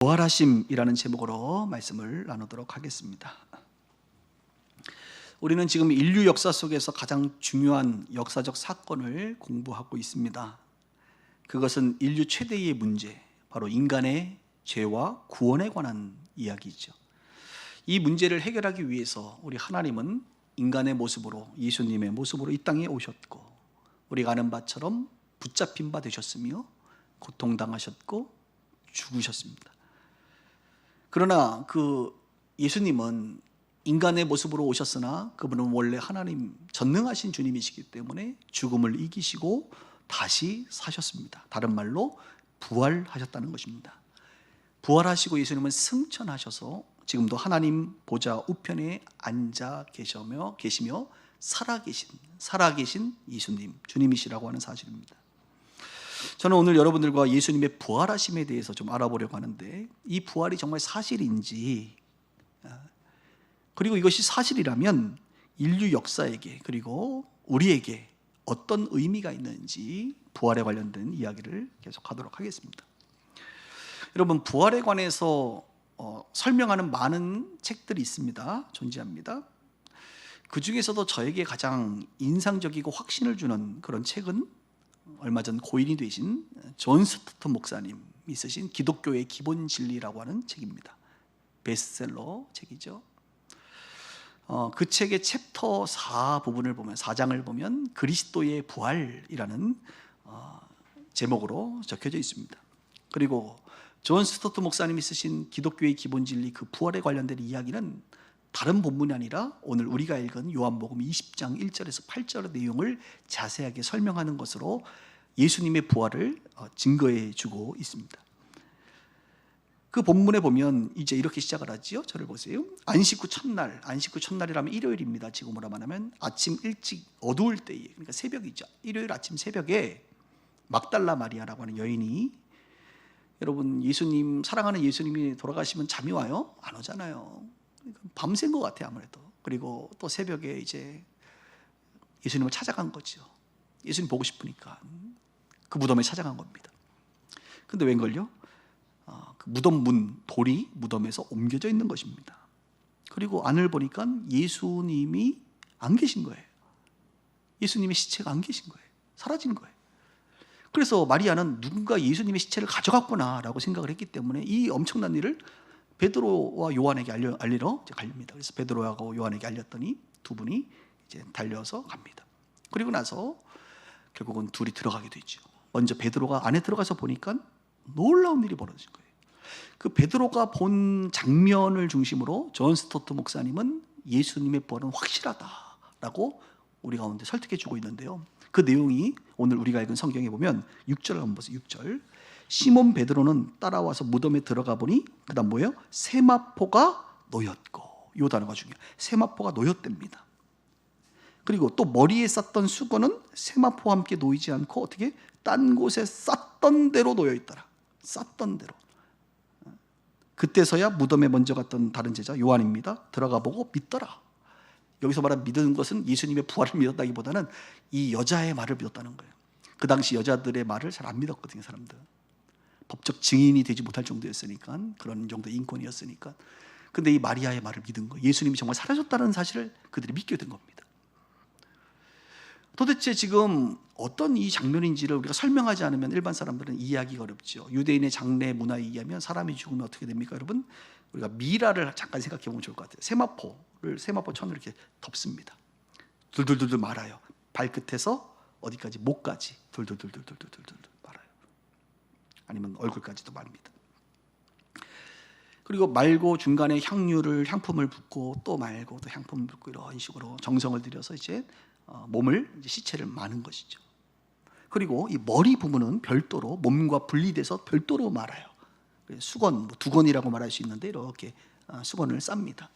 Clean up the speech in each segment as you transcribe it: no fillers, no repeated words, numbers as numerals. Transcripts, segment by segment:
부활하심이라는 제목으로 말씀을 나누도록 하겠습니다. 우리는 지금 인류 역사 속에서 가장 중요한 역사적 사건을 공부하고 있습니다. 그것은 인류 최대의 문제, 바로 인간의 죄와 구원에 관한 이야기죠. 이 문제를 해결하기 위해서 우리 하나님은 인간의 모습으로, 예수님의 모습으로 이 땅에 오셨고, 우리가 아는 바처럼 붙잡힌 바 되셨으며 고통당하셨고 죽으셨습니다. 그러나 그 예수님은 인간의 모습으로 오셨으나 그분은 원래 하나님 전능하신 주님이시기 때문에 죽음을 이기시고 다시 사셨습니다. 다른 말로 부활하셨다는 것입니다. 부활하시고 예수님은 승천하셔서 지금도 하나님 보좌 우편에 앉아 계시며 살아계신 예수님, 주님이시라고 하는 사실입니다. 저는 오늘 여러분들과 예수님의 부활하심에 대해서 좀 알아보려고 하는데, 이 부활이 정말 사실인지, 그리고 이것이 사실이라면 인류 역사에게 그리고 우리에게 어떤 의미가 있는지 부활에 관련된 이야기를 계속하도록 하겠습니다. 여러분, 부활에 관해서 설명하는 많은 책들이 있습니다. 존재합니다. 그 중에서도 저에게 가장 인상적이고 확신을 주는 그런 책은 얼마 전 고인이 되신 존 스토트 목사님이 쓰신 기독교의 기본 진리라고 하는 책입니다. 베스트셀러 책이죠. 그 책의 챕터 4 부분을 보면, 4장을 보면 그리스도의 부활이라는 제목으로 적혀져 있습니다. 그리고 존 스토트 목사님이 쓰신 기독교의 기본 진리, 그 부활에 관련된 이야기는 다른 본문이 아니라 오늘 우리가 읽은 요한복음 20장 1절에서 8절의 내용을 자세하게 설명하는 것으로 예수님의 부활을 증거해 주고 있습니다. 그 본문에 보면 이제 이렇게 시작을 하지요. 저를 보세요. 안식 후 첫날이라면 일요일입니다. 지금으로 말하면 아침 일찍 어두울 때에, 그러니까 새벽이죠. 일요일 아침 새벽에 막달라 마리아라고 하는 여인이, 여러분, 예수님, 사랑하는 예수님이 돌아가시면 잠이 와요? 안 오잖아요. 밤샌 것 같아요, 아무래도. 그리고 또 새벽에 이제 예수님을 찾아간 거죠. 예수님 보고 싶으니까 그 무덤에 찾아간 겁니다. 근데 웬걸요? 그 무덤 문, 돌이 무덤에서 옮겨져 있는 것입니다. 그리고 안을 보니까 예수님이 안 계신 거예요. 예수님의 시체가 안 계신 거예요. 사라진 거예요. 그래서 마리아는 누군가 예수님의 시체를 가져갔구나 라고 생각을 했기 때문에 이 엄청난 일을 베드로와 요한에게 알리러 갑니다. 그래서 베드로하고 요한에게 알렸더니 두 분이 이제 달려서 갑니다. 그리고 나서 결국은 둘이 들어가게 되죠. 먼저 베드로가 안에 들어가서 보니까 놀라운 일이 벌어진 거예요. 그 베드로가 본 장면을 중심으로 존 스토트 목사님은 예수님의 부활은 확실하다라고 우리 가운데 설득해 주고 있는데요. 그 내용이 오늘 우리가 읽은 성경에 보면 6절 한번 보세요. 6절. 시몬 베드로는 따라와서 무덤에 들어가 보니 그 다음 뭐예요? 세마포가 놓였고, 이 단어가 중요해요. 세마포가 놓였답니다. 그리고 또 머리에 쌌던 수건은 세마포와 함께 놓이지 않고 어떻게? 딴 곳에 쌌던 대로 놓여있더라. 쌌던 대로. 그때서야 무덤에 먼저 갔던 다른 제자 요한입니다. 들어가 보고 믿더라. 여기서 말한 믿는 것은 예수님의 부활을 믿었다기보다는 이 여자의 말을 믿었다는 거예요. 그 당시 여자들의 말을 잘 안 믿었거든요, 사람들. 법적 증인이 되지 못할 정도였으니까, 그런 정도의 인권이었으니까. 근데 이 마리아의 말을 믿은 거예요. 예수님이 정말 사라졌다는 사실을 그들이 믿게 된 겁니다. 도대체 지금 어떤 이 장면인지를 우리가 설명하지 않으면 일반 사람들은 이해하기가 어렵죠. 유대인의 장례 문화에 의하면 사람이 죽으면 어떻게 됩니까, 여러분? 우리가 미라를 잠깐 생각해 보면 좋을 것 같아요. 세마포천을 이렇게 덮습니다. 둘둘둘둘 말아요. 발끝에서 어디까지? 목까지 둘둘둘둘둘둘둘 말아요. 아니면 얼굴까지도 말입니다. 그리고 말고 중간에 향품을 붓고 또 말고 또 향품을 붓고 이런 식으로 정성을 들여서 이제 몸을, 이제 시체를 마는 것이죠. 그리고 이 머리 부분은 별도로 몸과 분리돼서 별도로 말아요. 수건, 두건이라고 말할 수 있는데 이렇게 수건을 쌉니다.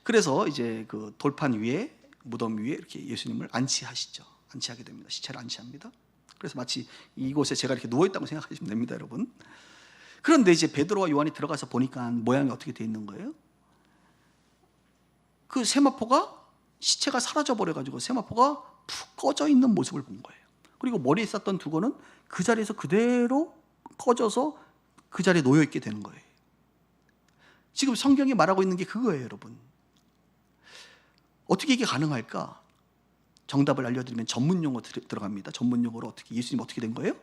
그래서 이제 그 돌판 위에, 무덤 위에 이렇게 예수님을 안치하게 됩니다. 시체를 안치합니다. 그래서 마치 이곳에 제가 이렇게 누워있다고 생각하시면 됩니다, 여러분. 그런데 이제 베드로와 요한이 들어가서 보니까 모양이 어떻게 되어 있는 거예요? 그 세마포가, 시체가 사라져버려가지고 세마포가 푹 꺼져 있는 모습을 본 거예요. 그리고 머리에 쌌던 두건은 그 자리에서 그대로 꺼져서 그 자리에 놓여 있게 되는 거예요. 지금 성경이 말하고 있는 게 그거예요, 여러분. 어떻게 이게 가능할까? 정답을 알려드리면 전문 용어 들어갑니다. 전문 용어로 어떻게 예수님 어떻게 된 거예요?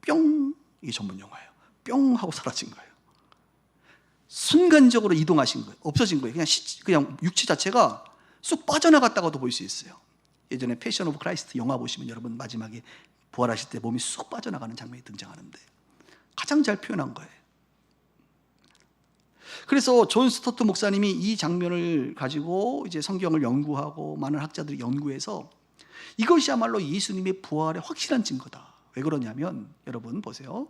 뿅, 이게 전문 용어예요. 뿅 하고 사라진 거예요. 순간적으로 이동하신 거예요. 없어진 거예요. 그냥 육체 자체가 쑥 빠져나갔다고도 볼 수 있어요. 예전에 패션 오브 크라이스트 영화 보시면 여러분 마지막에 부활하실 때 몸이 쑥 빠져나가는 장면이 등장하는데 가장 잘 표현한 거예요. 그래서 존 스토트 목사님이 이 장면을 가지고 이제 성경을 연구하고 많은 학자들이 연구해서 이것이야말로 예수님의 부활의 확실한 증거다. 왜 그러냐면 여러분 보세요.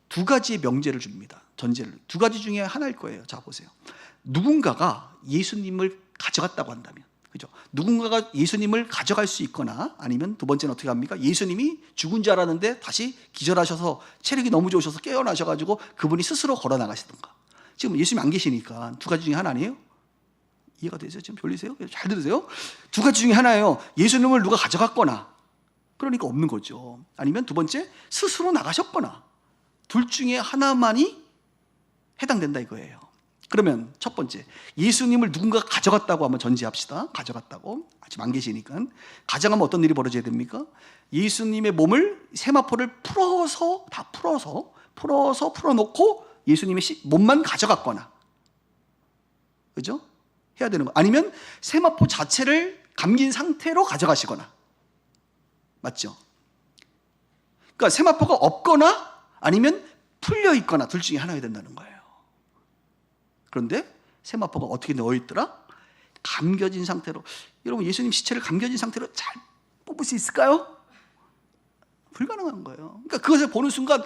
두 가지의 명제를 줍니다. 전제를. 두 가지 중에 하나일 거예요. 자 보세요. 누군가가 예수님을 가져갔다고 한다면, 그죠? 누군가가 예수님을 가져갈 수 있거나 아니면 두 번째는 어떻게 합니까? 예수님이 죽은 줄 알았는데 다시 기절하셔서 체력이 너무 좋으셔서 깨어나셔가지고 그분이 스스로 걸어 나가시던가. 지금 예수님이 안 계시니까 두 가지 중에 하나 아니에요? 이해가 되세요? 지금 졸리세요? 잘 들으세요? 두 가지 중에 하나예요. 예수님을 누가 가져갔거나, 그러니까 없는 거죠. 아니면 두 번째, 스스로 나가셨거나. 둘 중에 하나만이 해당된다 이거예요. 그러면 첫 번째, 예수님을 누군가 가져갔다고 한번 전제합시다. 가져갔다고. 아직 안 계시니까. 가져가면 어떤 일이 벌어져야 됩니까? 예수님의 몸을, 세마포를 풀어놓고 예수님의 몸만 가져갔거나, 그죠? 해야 되는 거. 아니면 세마포 자체를 감긴 상태로 가져가시거나. 맞죠? 그러니까 세마포가 없거나 아니면 풀려 있거나 둘 중에 하나여야 된다는 거예요. 그런데 세마포가 어떻게 넣어 있더라? 감겨진 상태로. 여러분 예수님 시체를 감겨진 상태로 잘 뽑을 수 있을까요? 불가능한 거예요. 그러니까 그것을 보는 순간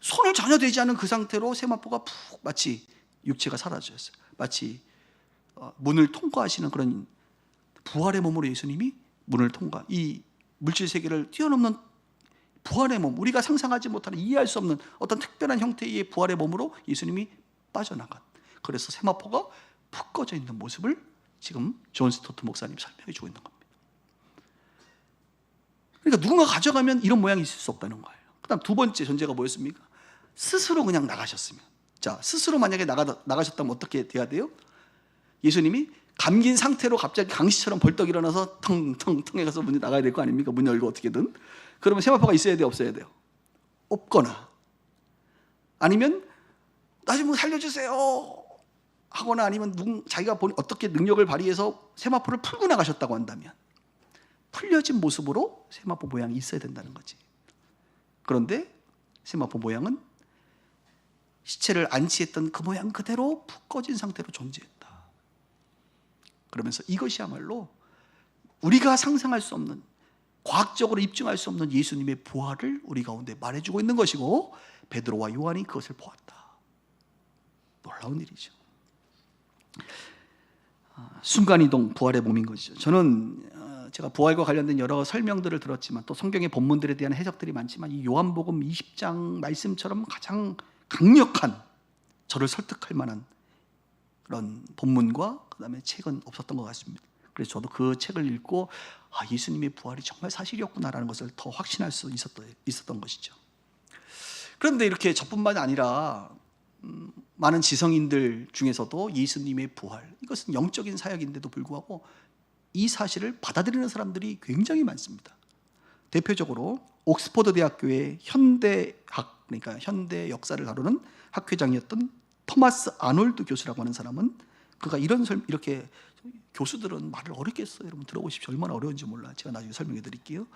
손을 전혀 대지 않은 그 상태로 세마포가 푹 마치 육체가 사라졌어요. 마치 문을 통과하시는 그런 부활의 몸으로 예수님이 문을 통과, 이 물질 세계를 뛰어넘는 부활의 몸, 우리가 상상하지 못하는, 이해할 수 없는 어떤 특별한 형태의 부활의 몸으로 예수님이 빠져나간, 그래서 세마포가 푹 꺼져 있는 모습을 지금 존 스토트 목사님이 설명해 주고 있는 겁니다. 그러니까 누군가 가져가면 이런 모양이 있을 수 없다는 거예요. 그 다음 두 번째 전제가 뭐였습니까? 스스로 그냥 나가셨으면. 자, 스스로 만약에 나가셨다면 어떻게 돼야 돼요? 예수님이 감긴 상태로 갑자기 강시처럼 벌떡 일어나서 텅텅텅 해가서 문이 나가야 될 거 아닙니까? 문 열고 어떻게든. 그러면 세마포가 있어야 돼요? 없어야 돼요? 없거나, 아니면 나 좀 살려주세요 하거나, 아니면 자기가 어떻게 능력을 발휘해서 세마포를 풀고 나가셨다고 한다면 풀려진 모습으로 세마포 모양이 있어야 된다는 거지. 그런데 세마포 모양은 시체를 안치했던 그 모양 그대로 푹 꺼진 상태로 존재했다. 그러면서 이것이야말로 우리가 상상할 수 없는, 과학적으로 입증할 수 없는 예수님의 부활을 우리 가운데 말해주고 있는 것이고, 베드로와 요한이 그것을 보았다. 놀라운 일이죠. 순간이동, 부활의 몸인 것이죠. 저는 제가 부활과 관련된 여러 설명들을 들었지만 또 성경의 본문들에 대한 해석들이 많지만 이 요한복음 20장 말씀처럼 가장 강력한, 저를 설득할 만한 그런 본문과 그 다음에 책은 없었던 것 같습니다. 그래서 저도 그 책을 읽고 예수님의 부활이 정말 사실이었구나라는 것을 더 확신할 수 있었던 것이죠. 그런데 이렇게 저뿐만 아니라 많은 지성인들 중에서도 예수님의 부활, 이것은 영적인 사역인데도 불구하고 이 사실을 받아들이는 사람들이 굉장히 많습니다. 대표적으로 옥스퍼드 대학교의 현대학, 그러니까 현대 역사를 다루는 학회장이었던 토마스 아놀드 교수라고 하는 사람은, 그가 이렇게, 교수들은 말을 어렵게 했어요. 여러분 들어보십시오. 얼마나 어려운지 몰라. 제가 나중에 설명해 드릴게요.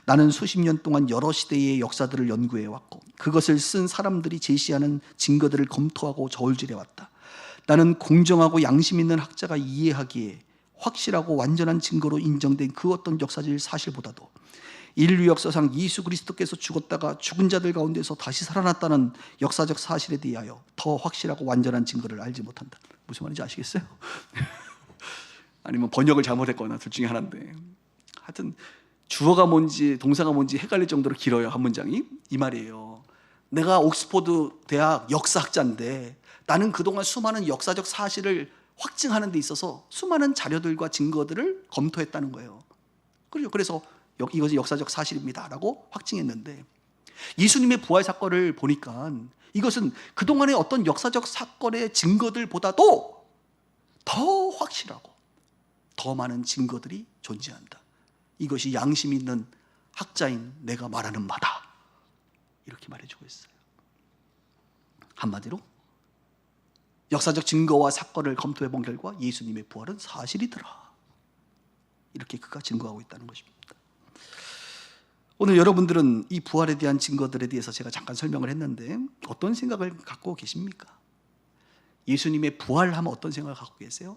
나는 수십 년 동안 여러 시대의 역사들을 연구해 왔고 그것을 쓴 사람들이 제시하는 증거들을 검토하고 저울질해 왔다. 나는 공정하고 양심 있는 학자가 이해하기에 확실하고 완전한 증거로 인정된 그 어떤 역사적 사실보다도 인류 역사상 예수 그리스도께서 죽었다가 죽은 자들 가운데서 다시 살아났다는 역사적 사실에 대하여 더 확실하고 완전한 증거를 알지 못한다. 무슨 말인지 아시겠어요? 아니면 번역을 잘못했거나 둘 중에 하나인데, 하여튼 주어가 뭔지 동사가 뭔지 헷갈릴 정도로 길어요. 한 문장이. 이 말이에요. 내가 옥스퍼드 대학 역사학자인데 나는 그동안 수많은 역사적 사실을 확증하는 데 있어서 수많은 자료들과 증거들을 검토했다는 거예요. 그래서 이것이 역사적 사실입니다 라고 확증했는데, 예수님의 부활 사건을 보니까 이것은 그동안의 어떤 역사적 사건의 증거들보다도 더 확실하고 더 많은 증거들이 존재한다. 이것이 양심 있는 학자인 내가 말하는 바다. 이렇게 말해주고 있어요. 한마디로 역사적 증거와 사건을 검토해 본 결과 예수님의 부활은 사실이더라. 이렇게 그가 증거하고 있다는 것입니다. 오늘 여러분들은 이 부활에 대한 증거들에 대해서 제가 잠깐 설명을 했는데 어떤 생각을 갖고 계십니까? 예수님의 부활하면 어떤 생각을 갖고 계세요?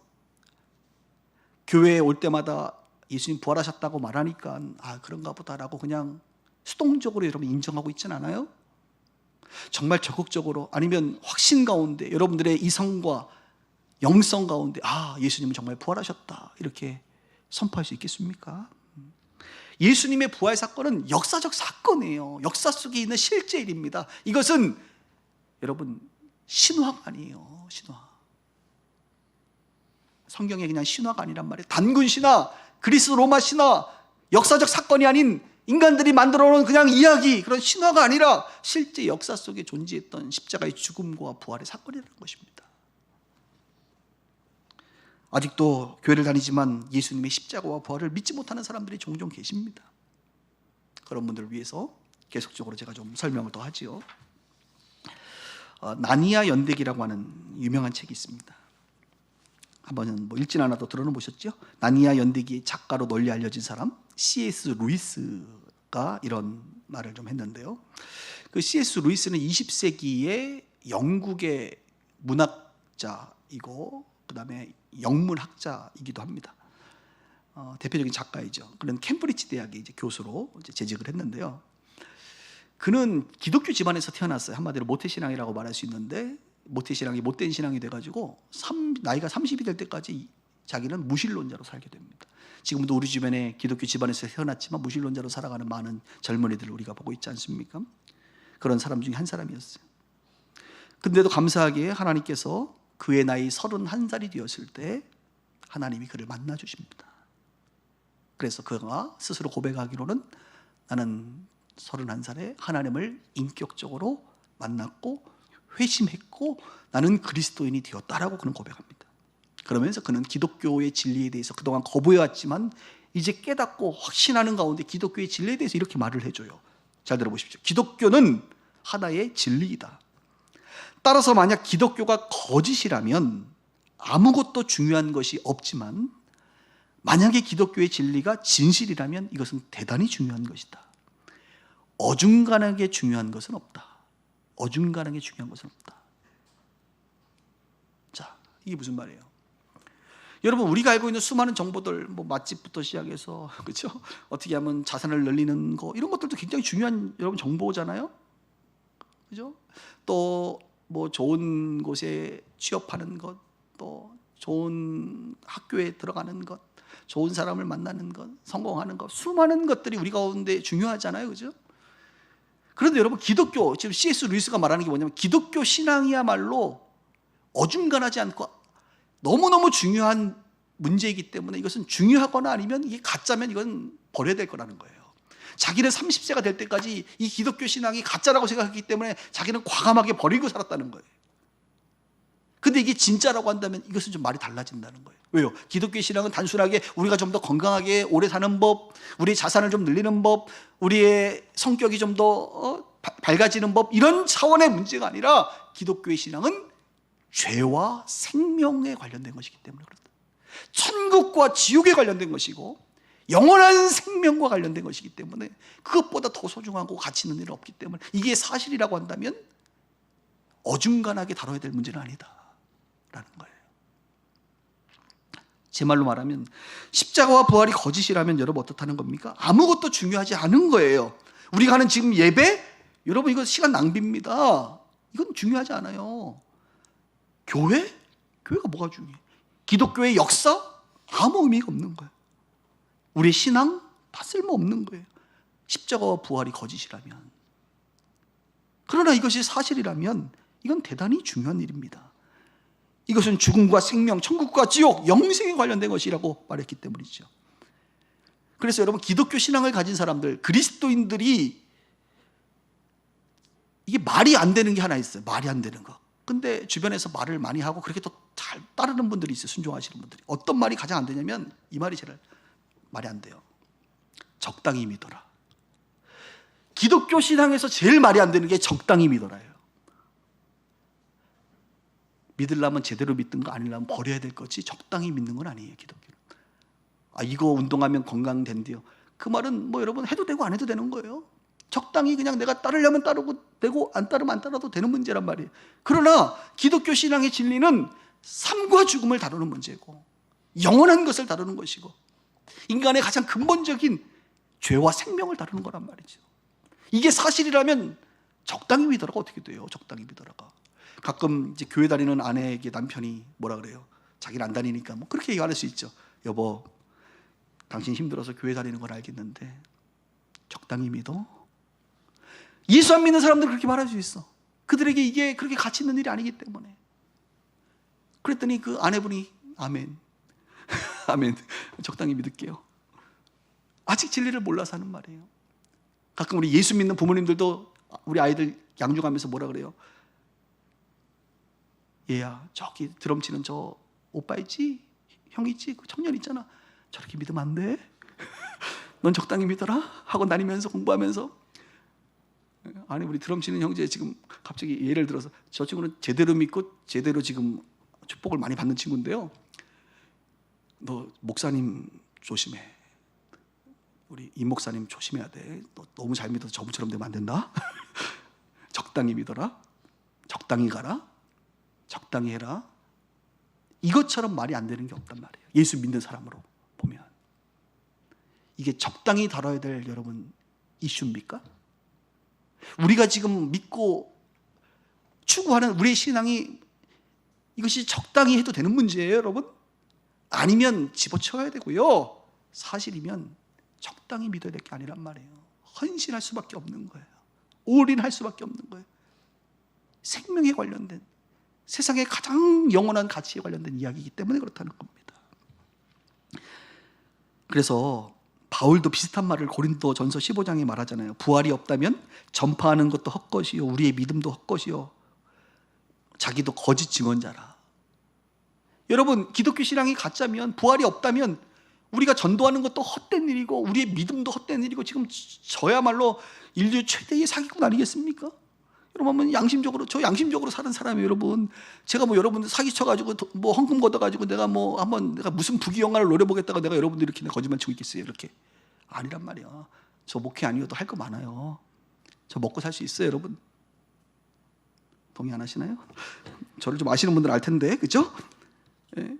교회에 올 때마다 예수님 부활하셨다고 말하니까 그런가 보다라고 그냥 수동적으로 여러분 인정하고 있진 않아요? 정말 적극적으로 아니면 확신 가운데 여러분들의 이성과 영성 가운데 예수님은 정말 부활하셨다 이렇게 선포할 수 있겠습니까? 예수님의 부활 사건은 역사적 사건이에요. 역사 속에 있는 실제 일입니다. 이것은 여러분 신화가 아니에요. 신화. 성경에 그냥 신화가 아니란 말이에요. 단군 신화, 그리스 로마 신화, 역사적 사건이 아닌 인간들이 만들어 놓은 그냥 이야기, 그런 신화가 아니라 실제 역사 속에 존재했던 십자가의 죽음과 부활의 사건이라는 것입니다. 아직도 교회를 다니지만 예수님의 십자가와 부활을 믿지 못하는 사람들이 종종 계십니다. 그런 분들을 위해서 계속적으로 제가 좀 설명을 더 하지요. 나니아 연대기라고 하는 유명한 책이 있습니다. 한번 읽진 않아도 들어는 보셨죠? 나니아 연대기의 작가로 널리 알려진 사람 C.S. 루이스가 이런 말을 좀 했는데요. 그 C.S. 루이스는 20세기의 영국의 문학자이고 그 다음에 영문학자이기도 합니다. 대표적인 작가이죠. 그는 캠브리지 대학의 교수로 재직을 했는데요. 그는 기독교 집안에서 태어났어요. 한마디로 모태신앙이라고 말할 수 있는데 모태신앙이 못된 신앙이 돼가지고 나이가 30이 될 때까지 자기는 무신론자로 살게 됩니다. 지금도 우리 주변에 기독교 집안에서 태어났지만 무신론자로 살아가는 많은 젊은이들을 우리가 보고 있지 않습니까? 그런 사람 중에 한 사람이었어요. 근데도 감사하게 하나님께서 그의 나이 31살이 되었을 때 하나님이 그를 만나 주십니다. 그래서 그가 스스로 고백하기로는 나는 31살에 하나님을 인격적으로 만났고 회심했고 나는 그리스도인이 되었다라고 그는 고백합니다. 그러면서 그는 기독교의 진리에 대해서 그동안 거부해왔지만 이제 깨닫고 확신하는 가운데 기독교의 진리에 대해서 이렇게 말을 해줘요. 잘 들어보십시오. 기독교는 하나의 진리이다. 따라서 만약 기독교가 거짓이라면 아무것도 중요한 것이 없지만 만약에 기독교의 진리가 진실이라면 이것은 대단히 중요한 것이다. 어중간하게 중요한 것은 없다. 어중간하게 중요한 것은 없다. 자, 이게 무슨 말이에요? 여러분, 우리가 알고 있는 수많은 정보들, 맛집부터 시작해서 그렇죠? 어떻게 하면 자산을 늘리는 거 이런 것들도 굉장히 중요한 여러분 정보잖아요. 그죠? 또 좋은 곳에 취업하는 것, 또 좋은 학교에 들어가는 것, 좋은 사람을 만나는 것, 성공하는 것, 수많은 것들이 우리 가운데 중요하잖아요, 그죠? 그런데 여러분 기독교, 지금 C.S. 루이스가 말하는 게 뭐냐면 기독교 신앙이야말로 어중간하지 않고 너무너무 중요한 문제이기 때문에 이것은 중요하거나 아니면 이게 가짜면 이건 버려야 될 거라는 거예요. 자기는 30세가 될 때까지 이 기독교 신앙이 가짜라고 생각했기 때문에 자기는 과감하게 버리고 살았다는 거예요. 근데 이게 진짜라고 한다면 이것은 좀 말이 달라진다는 거예요. 왜요? 기독교 신앙은 단순하게 우리가 좀 더 건강하게 오래 사는 법, 우리의 자산을 좀 늘리는 법, 우리의 성격이 좀 더 밝아지는 법, 이런 차원의 문제가 아니라 기독교의 신앙은 죄와 생명에 관련된 것이기 때문에 그렇다. 천국과 지옥에 관련된 것이고 영원한 생명과 관련된 것이기 때문에 그것보다 더 소중하고 가치 있는 일은 없기 때문에 이게 사실이라고 한다면 어중간하게 다뤄야 될 문제는 아니다 라는 거예요. 제 말로 말하면 십자가와 부활이 거짓이라면 여러분 어떻다는 겁니까? 아무것도 중요하지 않은 거예요. 우리가 하는 지금 예배, 여러분 이거 시간 낭비입니다. 이건 중요하지 않아요. 교회? 교회가 뭐가 중요해? 기독교의 역사? 아무 의미가 없는 거예요. 우리의 신앙? 다 쓸모없는 거예요. 십자가와 부활이 거짓이라면. 그러나 이것이 사실이라면 이건 대단히 중요한 일입니다. 이것은 죽음과 생명, 천국과 지옥, 영생에 관련된 것이라고 말했기 때문이죠. 그래서 여러분 기독교 신앙을 가진 사람들, 그리스도인들이 이게 말이 안 되는 게 하나 있어요. 말이 안 되는 거. 근데 주변에서 말을 많이 하고 그렇게 또 잘 따르는 분들이 있어요. 순종하시는 분들이. 어떤 말이 가장 안 되냐면 이 말이 제일 말이 안 돼요. 적당히 믿어라. 기독교 신앙에서 제일 말이 안 되는 게 적당히 믿어라예요. 믿으려면 제대로 믿든 거 아니려면 버려야 될 거지 적당히 믿는 건 아니에요. 기독교는. 이거 운동하면 건강된대요. 그 말은 뭐 여러분 해도 되고 안 해도 되는 거예요. 적당히 그냥 내가 따르려면 따르고 되고 안 따르면 안 따라도 되는 문제란 말이에요. 그러나 기독교 신앙의 진리는 삶과 죽음을 다루는 문제고 영원한 것을 다루는 것이고 인간의 가장 근본적인 죄와 생명을 다루는 거란 말이죠. 이게 사실이라면 적당히 믿어라가 어떻게 돼요? 적당히 믿어라가. 가끔 이제 교회 다니는 아내에게 남편이 뭐라 그래요? 자기는 안 다니니까 뭐 그렇게 얘기할 수 있죠. 여보, 당신 힘들어서 교회 다니는 걸 알겠는데 적당히 믿어? 예수 안 믿는 사람들 그렇게 말할 수 있어. 그들에게 이게 그렇게 가치 있는 일이 아니기 때문에. 그랬더니 그 아내분이 아멘 아멘 적당히 믿을게요. 아직 진리를 몰라서 하는 말이에요. 가끔 우리 예수 믿는 부모님들도 우리 아이들 양육하면서 뭐라 그래요? 얘야 저기 드럼 치는 저 오빠 있지? 형 있지? 그 청년 있잖아. 저렇게 믿으면 안 돼. 넌 적당히 믿어라. 학원 다니면서 공부하면서. 아니 우리 드럼 치는 형제 지금 갑자기 예를 들어서 저 친구는 제대로 믿고 제대로 지금 축복을 많이 받는 친구인데요. 너 목사님 조심해. 우리 임 목사님 조심해야 돼. 너 너무 잘 믿어서 저분처럼 되면 안 된다. 적당히 믿어라. 적당히 가라. 적당히 해라. 이것처럼 말이 안 되는 게 없단 말이에요. 예수 믿는 사람으로 보면. 이게 적당히 다뤄야 될 여러분 이슈입니까? 우리가 지금 믿고 추구하는 우리의 신앙이 이것이 적당히 해도 되는 문제예요, 여러분? 아니면 집어쳐야 되고요. 사실이면 적당히 믿어야 될 게 아니란 말이에요. 헌신할 수밖에 없는 거예요. 올인할 수밖에 없는 거예요. 생명에 관련된 세상의 가장 영원한 가치에 관련된 이야기이기 때문에 그렇다는 겁니다. 그래서 바울도 비슷한 말을 고린도전서 15장에 말하잖아요. 부활이 없다면 전파하는 것도 헛것이요 우리의 믿음도 헛것이요 자기도 거짓 증언자라. 여러분 기독교 신앙이 가짜면 부활이 없다면 우리가 전도하는 것도 헛된 일이고 우리의 믿음도 헛된 일이고 지금 저야말로 인류 최대의 사기꾼 아니겠습니까? 여러분 양심적으로 저 양심적으로 사는 사람이에요. 여러분 제가 뭐 여러분들 사기쳐가지고 뭐 헌금 걷어가지고 내가 뭐 한번 내가 무슨 부귀영화를 노려보겠다가 내가 여러분들 이렇게 거짓말 치고 있겠어요? 이렇게 아니란 말이야. 저 목회 아니어도 할 거 많아요. 저 먹고 살 수 있어요, 여러분. 동의 안 하시나요? 저를 좀 아시는 분들은 알 텐데, 그렇죠? 예.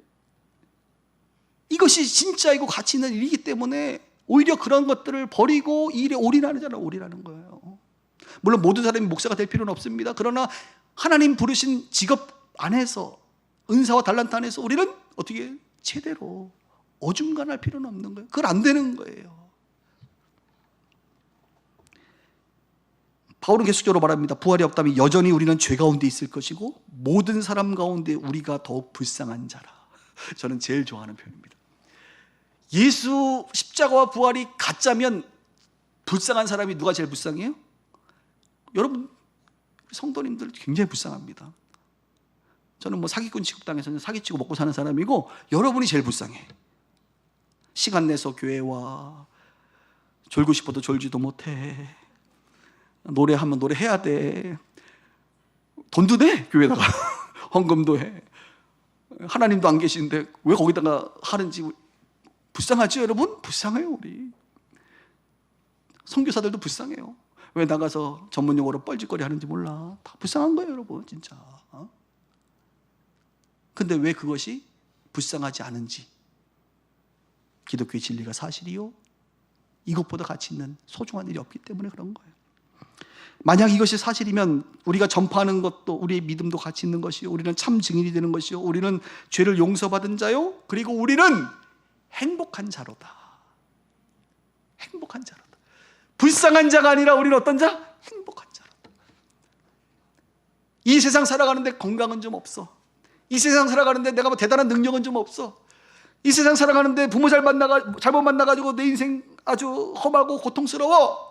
이것이 진짜이고 가치 있는 일이기 때문에 오히려 그런 것들을 버리고 이 일에 올인하잖아요. 올인하는 거예요. 물론 모든 사람이 목사가 될 필요는 없습니다. 그러나 하나님 부르신 직업 안에서 은사와 달란트 안에서 우리는 어떻게 제대로 어중간할 필요는 없는 거예요. 그건 안 되는 거예요. 바울은 계속적으로 말합니다. 부활이 없다면 여전히 우리는 죄 가운데 있을 것이고 모든 사람 가운데 우리가 더욱 불쌍한 자라. 저는 제일 좋아하는 표현입니다. 예수 십자가와 부활이 가짜면 불쌍한 사람이 누가 제일 불쌍해요? 여러분 성도님들 굉장히 불쌍합니다. 저는 뭐 사기꾼 취급당해서 사기치고 먹고 사는 사람이고 여러분이 제일 불쌍해. 시간 내서 교회 와. 졸고 싶어도 졸지도 못해. 노래하면 노래해야 돼. 돈도 내 교회에다가 헌금도 해. 하나님도 안 계시는데 왜 거기다가 하는지 불쌍하죠 여러분? 불쌍해요. 우리 선교사들도 불쌍해요. 왜 나가서 전문용어로 뻘짓거리 하는지 몰라. 다 불쌍한 거예요 여러분 진짜. 근데 왜 그것이 불쌍하지 않은지. 기독교의 진리가 사실이요 이것보다 가치 있는 소중한 일이 없기 때문에 그런 거예요. 만약 이것이 사실이면 우리가 전파하는 것도 우리의 믿음도 가치 있는 것이요 우리는 참 증인이 되는 것이요 우리는 죄를 용서받은 자요 그리고 우리는 행복한 자로다. 행복한 자로다. 불쌍한 자가 아니라 우리는 어떤 자? 행복한 자로다. 이 세상 살아가는데 건강은 좀 없어. 이 세상 살아가는데 내가 뭐 대단한 능력은 좀 없어. 이 세상 살아가는데 부모 잘못 만나가지고 내 인생 아주 험하고 고통스러워.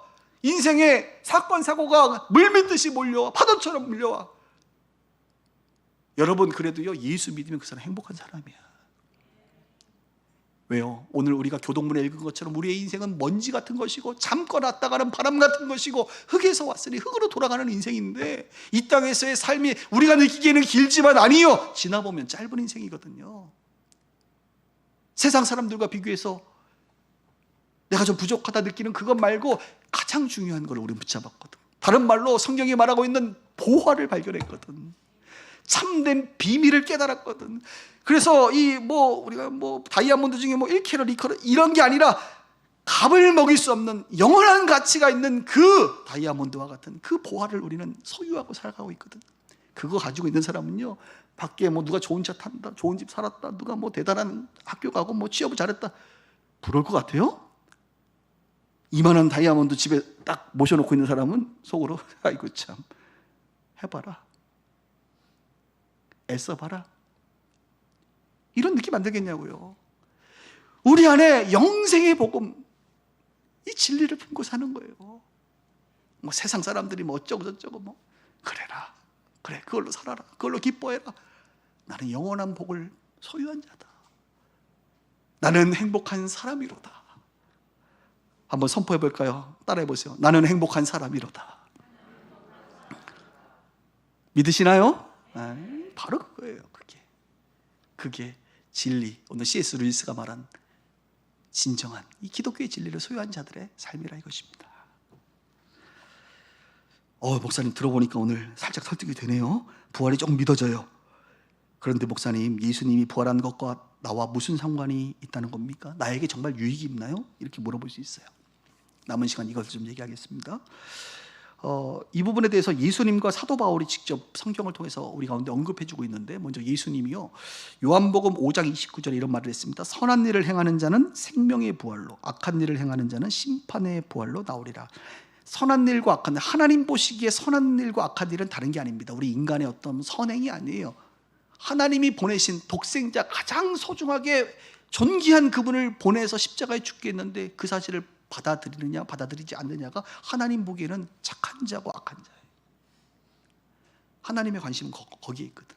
인생의 사건 사고가 물밀듯이 몰려와, 파도처럼 몰려와. 여러분, 그래도요, 예수 믿으면 그 사람 행복한 사람이야. 왜요? 오늘 우리가 교동문에 읽은 것처럼 우리의 인생은 먼지 같은 것이고 잠깐 왔다가는 바람 같은 것이고 흙에서 왔으니 흙으로 돌아가는 인생인데, 이 땅에서의 삶이 우리가 느끼기에는 길지만 아니요, 지나보면 짧은 인생이거든요. 세상 사람들과 비교해서 내가 좀 부족하다 느끼는 그것 말고 가장 중요한 걸 우리 붙잡았거든. 다른 말로 성경이 말하고 있는 보화를 발견했거든. 참된 비밀을 깨달았거든. 그래서 우리가 다이아몬드 중에 1캐럿, 2캐럿 이런 게 아니라 값을 먹일 수 없는 영원한 가치가 있는 그 다이아몬드와 같은 그 보화를 우리는 소유하고 살아가고 있거든. 그거 가지고 있는 사람은요, 밖에 누가 좋은 차 탄다, 좋은 집 살았다, 누가 대단한 학교 가고 취업을 잘했다, 부러울 것 같아요? 이만한 다이아몬드 집에 딱 모셔놓고 있는 사람은 속으로 아이고 참, 해봐라, 애써봐라, 이런 느낌 안 들겠냐고요. 우리 안에 영생의 복음, 이 진리를 품고 사는 거예요. 세상 사람들이 어쩌고 저쩌고 그래라, 그래, 그걸로 살아라, 그걸로 기뻐해라. 나는 영원한 복을 소유한 자다. 나는 행복한 사람이로다. 한번 선포해 볼까요? 따라해 보세요. 나는 행복한 사람이로다. 믿으시나요? 바로 그거예요. 그게 진리, 오늘 C.S. 루이스가 말한 진정한 이 기독교의 진리를 소유한 자들의 삶이라 이것입니다. 목사님 들어보니까 오늘 살짝 설득이 되네요. 부활이 조금 믿어져요. 그런데 목사님, 예수님이 부활한 것과 나와 무슨 상관이 있다는 겁니까? 나에게 정말 유익이 있나요? 이렇게 물어볼 수 있어요. 남은 시간 이것을 좀 얘기하겠습니다. 이 부분에 대해서 예수님과 사도 바울이 직접 성경을 통해서 우리 가운데 언급해주고 있는데, 먼저 예수님이요, 요한복음 5장 29절에 이런 말을 했습니다. 선한 일을 행하는 자는 생명의 부활로, 악한 일을 행하는 자는 심판의 부활로 나오리라. 선한 일과 악한 일, 하나님 보시기에 선한 일과 악한 일은 다른 게 아닙니다. 우리 인간의 어떤 선행이 아니에요. 하나님이 보내신 독생자, 가장 소중하게 존귀한 그분을 보내서 십자가에 죽게 했는데 그 사실을 받아들이느냐 받아들이지 않느냐가 하나님 보기에는 착한 자고 악한 자예요. 하나님의 관심은 거기에 있거든.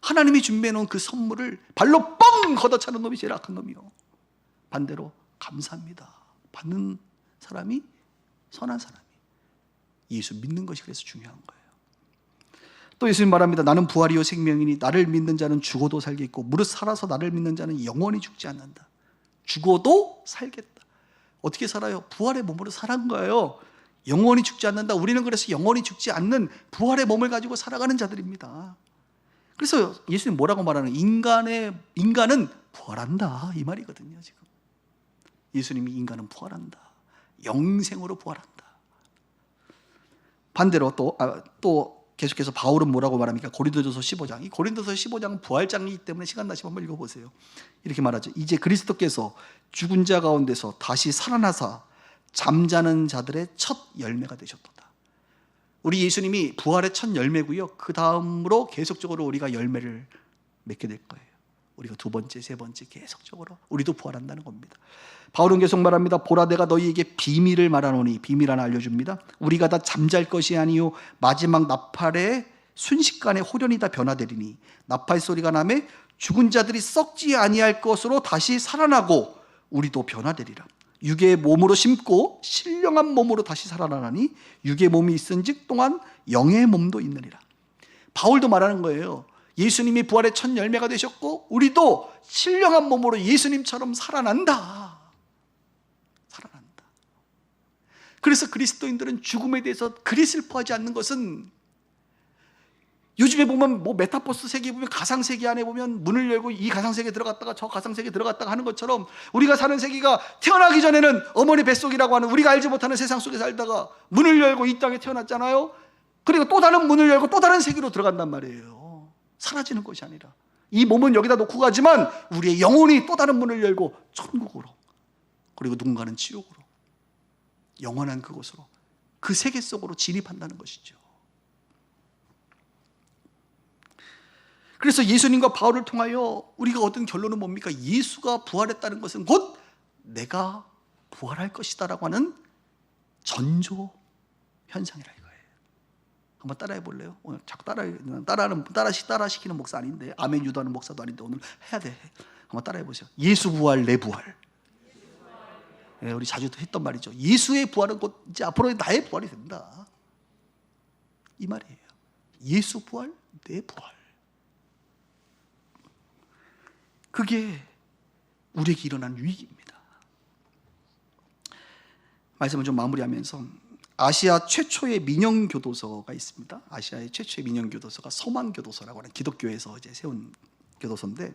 하나님이 준비해 놓은 그 선물을 발로 뻥 걷어차는 놈이 제일 악한 놈이요. 반대로 감사합니다 받는 사람이 선한 사람이, 예수 믿는 것이 그래서 중요한 거예요. 또 예수님 말합니다. 나는 부활이요 생명이니 나를 믿는 자는 죽어도 살겠고 무릇 살아서 나를 믿는 자는 영원히 죽지 않는다. 죽어도 살겠다. 어떻게 살아요? 부활의 몸으로 살아간 거예요. 영원히 죽지 않는다. 우리는 그래서 영원히 죽지 않는 부활의 몸을 가지고 살아가는 자들입니다. 그래서 예수님 뭐라고 말하는, 인간은 부활한다, 이 말이거든요. 지금 예수님이 인간은 부활한다, 영생으로 부활한다. 반대로 또 계속해서 바울은 뭐라고 말합니까? 고린도전서 15장. 이 고린도서 15장은 부활장이기 때문에 시간 나시면 한번 읽어보세요. 이렇게 말하죠. 이제 그리스도께서 죽은 자 가운데서 다시 살아나사 잠자는 자들의 첫 열매가 되셨도다. 우리 예수님이 부활의 첫 열매고요, 그 다음으로 계속적으로 우리가 열매를 맺게 될 거예요. 우리가 두 번째, 세 번째 계속적으로 우리도 부활한다는 겁니다. 바울은 계속 말합니다. 보라, 내가 너희에게 비밀을 말하노니, 비밀 하나 알려줍니다. 우리가 다 잠잘 것이 아니요 마지막 나팔의 순식간에 호련히 다 변화되리니, 나팔 소리가 나매 죽은 자들이 썩지 아니할 것으로 다시 살아나고 우리도 변화되리라. 육의 몸으로 심고 신령한 몸으로 다시 살아나니 육의 몸이 있은즉 또한 영의 몸도 있느니라. 바울도 말하는 거예요. 예수님이 부활의 첫 열매가 되셨고 우리도 신령한 몸으로 예수님처럼 살아난다. 그래서 그리스도인들은 죽음에 대해서 그리 슬퍼하지 않는 것은, 요즘에 보면 메타버스 세계 보면, 가상 세계 안에 보면 문을 열고 이 가상 세계 들어갔다가 저 가상 세계 들어갔다가 하는 것처럼, 우리가 사는 세계가 태어나기 전에는 어머니 뱃속이라고 하는 우리가 알지 못하는 세상 속에 살다가 문을 열고 이 땅에 태어났잖아요. 그리고 또 다른 문을 열고 또 다른 세계로 들어간단 말이에요. 사라지는 것이 아니라 이 몸은 여기다 놓고 가지만 우리의 영혼이 또 다른 문을 열고 천국으로, 그리고 누군가는 지옥으로, 영원한 그곳으로, 그 세계 속으로 진입한다는 것이죠. 그래서 예수님과 바울을 통하여 우리가 얻은 결론은 뭡니까? 예수가 부활했다는 것은 곧 내가 부활할 것이다 라고 하는 전조 현상이라 이거예요. 한번 따라해 볼래요? 오늘 자꾸 따라시키는 목사 아닌데, 아멘 유도하는 목사도 아닌데 오늘 해야 돼. 한번 따라해 보세요. 예수 부활, 내 부활. 예, 우리 자주 했던 말이죠. 예수의 부활은 곧 이제 앞으로 나의 부활이 된다, 이 말이에요. 예수 부활, 내 부활. 그게 우리에게 일어난 위기입니다. 말씀을 좀 마무리하면서, 아시아 최초의 민영교도소가 있습니다. 아시아의 최초의 민영교도소가 서만교도소라고 하는 기독교에서 이제 세운 교도소인데,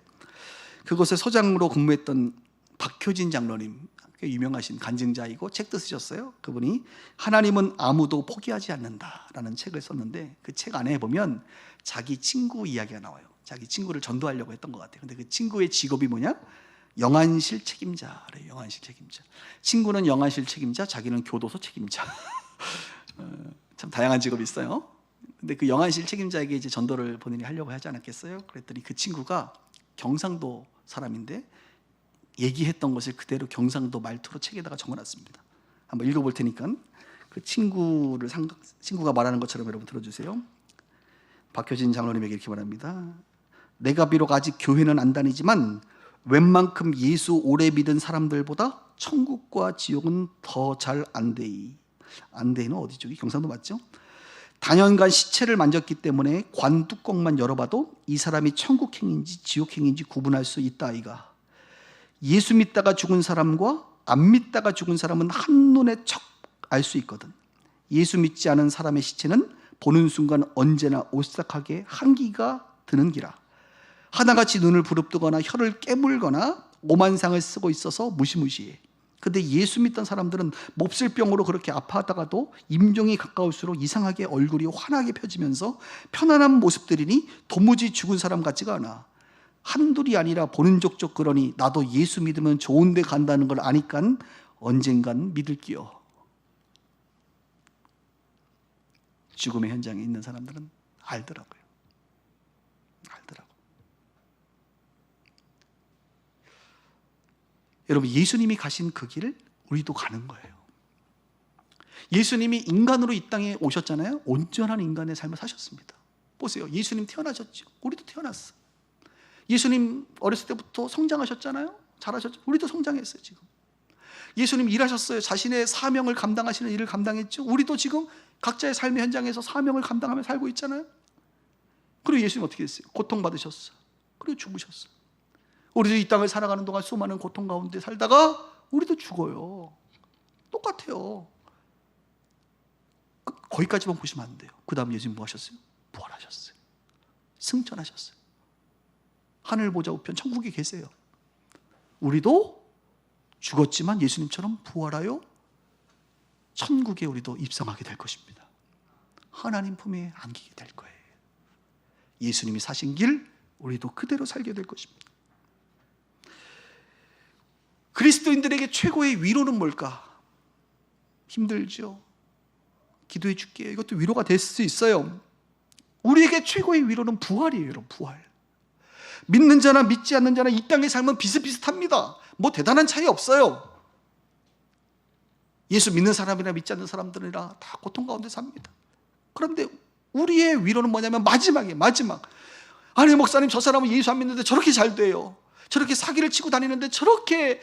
그곳에 소장으로 근무했던 박효진 장로님, 유명하신 간증자이고 책도 쓰셨어요. 그분이 하나님은 아무도 포기하지 않는다라는 책을 썼는데, 그 책 안에 보면 자기 친구 이야기가 나와요. 자기 친구를 전도하려고 했던 것 같아요. 근데 그 친구의 직업이 뭐냐? 영안실 책임자래요. 영안실 책임자. 친구는 영안실 책임자, 자기는 교도소 책임자. 참 다양한 직업이 있어요. 근데 그 영안실 책임자에게 이제 전도를 본인이 하려고 하지 않았겠어요? 그랬더니 그 친구가 경상도 사람인데 얘기했던 것을 그대로 경상도 말투로 책에다가 적어놨습니다. 한번 읽어볼 테니까 그 친구가 말하는 것처럼 여러분 들어주세요. 박효진 장로님에게 이렇게 말합니다. 내가 비록 아직 교회는 안 다니지만 웬만큼 예수 오래 믿은 사람들보다 천국과 지옥은 더 잘 안되이. 안되이는 어디죠? 경상도 맞죠? 단연간 시체를 만졌기 때문에 관 뚜껑만 열어봐도 이 사람이 천국행인지 지옥행인지 구분할 수 있다 아이가. 예수 믿다가 죽은 사람과 안 믿다가 죽은 사람은 한눈에 척 알 수 있거든. 예수 믿지 않은 사람의 시체는 보는 순간 언제나 오싹하게 한기가 드는 기라. 하나같이 눈을 부릅뜨거나 혀를 깨물거나 오만상을 쓰고 있어서 무시무시해. 근데 예수 믿던 사람들은 몹쓸병으로 그렇게 아파하다가도 임종이 가까울수록 이상하게 얼굴이 환하게 펴지면서 편안한 모습들이니 도무지 죽은 사람 같지가 않아. 한둘이 아니라 보는 족족 그러니 나도 예수 믿으면 좋은 데 간다는 걸 아니깐 언젠간 믿을게요. 죽음의 현장에 있는 사람들은 알더라고요. 여러분, 예수님이 가신 그 길을 우리도 가는 거예요. 예수님이 인간으로 이 땅에 오셨잖아요. 온전한 인간의 삶을 사셨습니다. 보세요. 예수님 태어나셨죠. 우리도 태어났어. 예수님 어렸을 때부터 성장하셨잖아요. 잘하셨죠. 우리도 성장했어요. 지금 예수님 일하셨어요. 자신의 사명을 감당하시는 일을 감당했죠. 우리도 지금 각자의 삶의 현장에서 사명을 감당하며 살고 있잖아요. 그리고 예수님 어떻게 했어요? 고통받으셨어. 그리고 죽으셨어. 우리도 이 땅을 살아가는 동안 수많은 고통 가운데 살다가 우리도 죽어요. 똑같아요. 거기까지만 보시면 안 돼요. 그 다음 예수님 뭐 하셨어요? 부활하셨어요. 승천하셨어요. 하늘 보좌 우편 천국에 계세요. 우리도 죽었지만 예수님처럼 부활하여 천국에 우리도 입성하게 될 것입니다. 하나님 품에 안기게 될 거예요. 예수님이 사신 길 우리도 그대로 살게 될 것입니다. 그리스도인들에게 최고의 위로는 뭘까? 힘들죠? 기도해 줄게요. 이것도 위로가 될 수 있어요. 우리에게 최고의 위로는 부활이에요. 여러분, 부활. 믿는 자나 믿지 않는 자나 이 땅의 삶은 비슷비슷합니다. 뭐 대단한 차이 없어요. 예수 믿는 사람이나 믿지 않는 사람들이나 다 고통 가운데 삽니다. 그런데 우리의 위로는 뭐냐면 마지막. 아니 목사님, 저 사람은 예수 안 믿는데 저렇게 잘 돼요. 저렇게 사기를 치고 다니는데 저렇게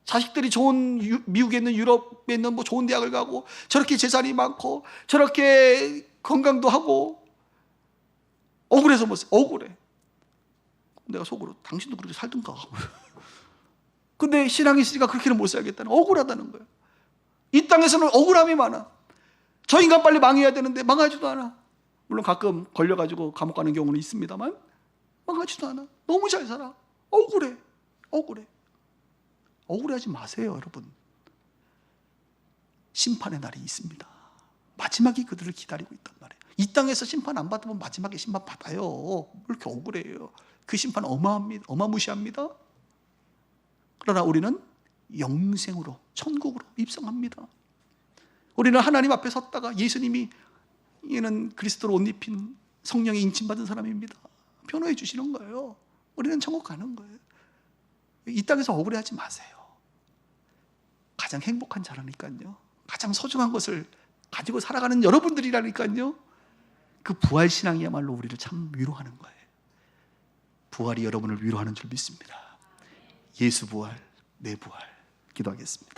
자식들이 좋은, 미국에 있는, 유럽에 있는 뭐 좋은 대학을 가고 저렇게 재산이 많고 저렇게 건강도 하고 억울해서 뭐 억울해. 내가 속으로 당신도 그렇게 살든가. 근데 신앙이 있으니까 그렇게는 못 살겠다는, 억울하다는 거예요. 이 땅에서는 억울함이 많아. 저 인간 빨리 망해야 되는데 망하지도 않아. 물론 가끔 걸려가지고 감옥 가는 경우는 있습니다만 망하지도 않아. 너무 잘 살아. 억울해. 억울해하지 마세요, 여러분. 심판의 날이 있습니다. 마지막이 그들을 기다리고 있단 말이에요. 이 땅에서 심판 안 받으면 마지막에 심판 받아요. 왜 이렇게 억울해요? 그 심판 어마무시합니다. 그러나 우리는 영생으로, 천국으로 입성합니다. 우리는 하나님 앞에 섰다가 예수님이, 얘는 그리스도로 옷 입힌 성령에 인침받은 사람입니다, 변호해 주시는 거예요. 우리는 천국 가는 거예요. 이 땅에서 억울해하지 마세요. 가장 행복한 자라니까요. 가장 소중한 것을 가지고 살아가는 여러분들이라니까요. 그 부활 신앙이야말로 우리를 참 위로하는 거예요. 부활이 여러분을 위로하는 줄 믿습니다. 예수 부활, 내 부활. 기도하겠습니다.